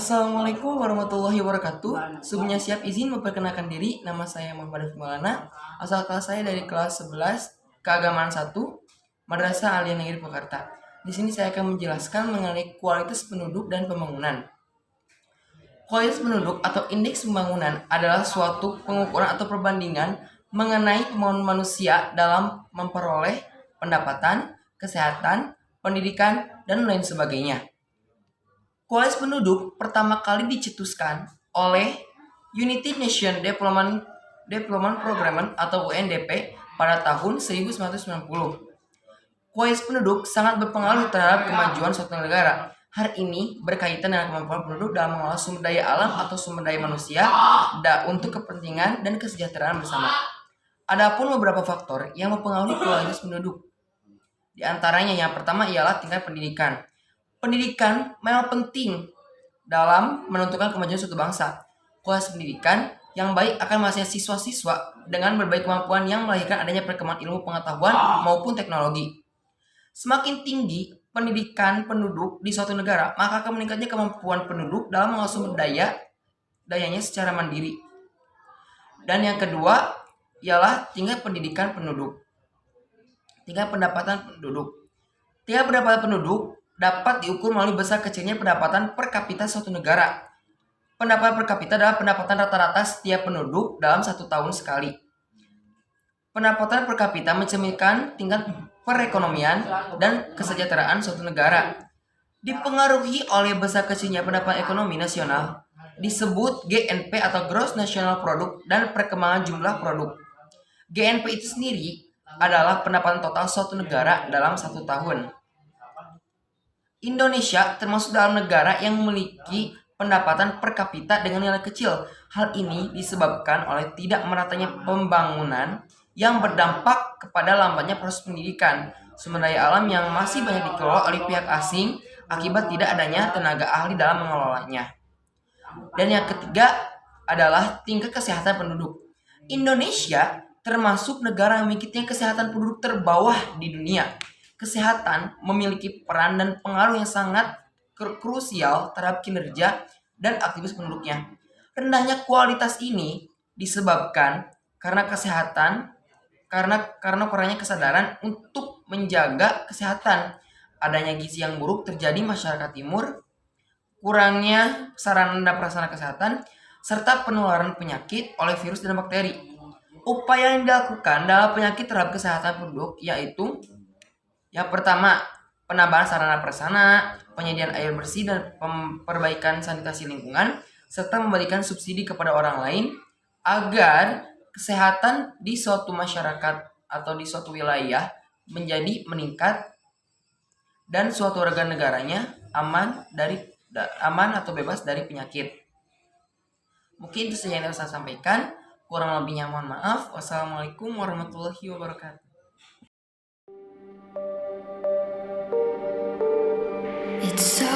Assalamualaikum warahmatullahi wabarakatuh. Sebelumnya siap izin memperkenalkan diri. Nama saya Muhammad Arif Maulana. Asal kelas saya dari kelas 11 Keagamaan 1 Madrasah Aliyah Negeri Purwakarta. Di sini saya akan menjelaskan mengenai kualitas penduduk dan pembangunan. Kualitas penduduk atau indeks pembangunan adalah suatu pengukuran atau perbandingan mengenai kemampuan manusia dalam memperoleh pendapatan, kesehatan, pendidikan, dan lain sebagainya. Kualitas penduduk pertama kali dicetuskan oleh United Nations Development Programme atau UNDP pada tahun 1990. Kualitas penduduk sangat berpengaruh terhadap kemajuan suatu negara. Hal ini berkaitan dengan kemampuan penduduk dalam mengolah sumber daya alam atau sumber daya manusia untuk kepentingan dan kesejahteraan bersama. Adapun beberapa faktor yang mempengaruhi kualitas penduduk. Di antaranya yang pertama ialah tingkat pendidikan. Pendidikan memang penting dalam menentukan kemajuan suatu bangsa. Kualitas pendidikan yang baik akan menghasilkan siswa-siswa dengan berbagai kemampuan yang melahirkan adanya perkembangan ilmu pengetahuan maupun teknologi. Semakin tinggi pendidikan penduduk di suatu negara, maka akan meningkatnya kemampuan penduduk dalam mengolah sumber dayanya secara mandiri. Dan yang kedua ialah tingkat pendidikan penduduk. Tingkat pendapatan penduduk. Tingkat pendapatan penduduk dapat diukur melalui besar kecilnya pendapatan per kapita suatu negara. Pendapatan per kapita adalah pendapatan rata-rata setiap penduduk dalam satu tahun sekali. Pendapatan per kapita mencerminkan tingkat perekonomian dan kesejahteraan suatu negara. Dipengaruhi oleh besar kecilnya pendapatan ekonomi nasional, disebut GNP atau Gross National Product, dan perkembangan jumlah produk. GNP itu sendiri adalah pendapatan total suatu negara dalam satu tahun. Indonesia termasuk dalam negara yang memiliki pendapatan per kapita dengan nilai kecil. Hal ini disebabkan oleh tidak meratanya pembangunan yang berdampak kepada lambatnya proses pendidikan, sumber daya alam yang masih banyak dikelola oleh pihak asing akibat tidak adanya tenaga ahli dalam mengelolanya. Dan yang ketiga adalah tingkat kesehatan penduduk. Indonesia termasuk negara yang memiliki tingkat kesehatan penduduk terbawah di dunia. Kesehatan memiliki peran dan pengaruh yang sangat krusial terhadap kinerja dan aktivitas penduduknya. Rendahnya kualitas ini disebabkan karena kurangnya kesadaran untuk menjaga kesehatan. Adanya gizi yang buruk terjadi masyarakat timur, kurangnya sarana dan prasarana kesehatan, serta penularan penyakit oleh virus dan bakteri. Upaya yang dilakukan dalam penyakit terhadap kesehatan penduduk yaitu yang pertama, penambahan sarana prasarana, penyediaan air bersih dan perbaikan sanitasi lingkungan, serta memberikan subsidi kepada orang lain agar kesehatan di suatu masyarakat atau di suatu wilayah menjadi meningkat dan suatu warga negaranya aman atau bebas dari penyakit. Mungkin itu saja yang saya sampaikan. Kurang lebihnya mohon maaf. Wassalamualaikum warahmatullahi wabarakatuh. It's so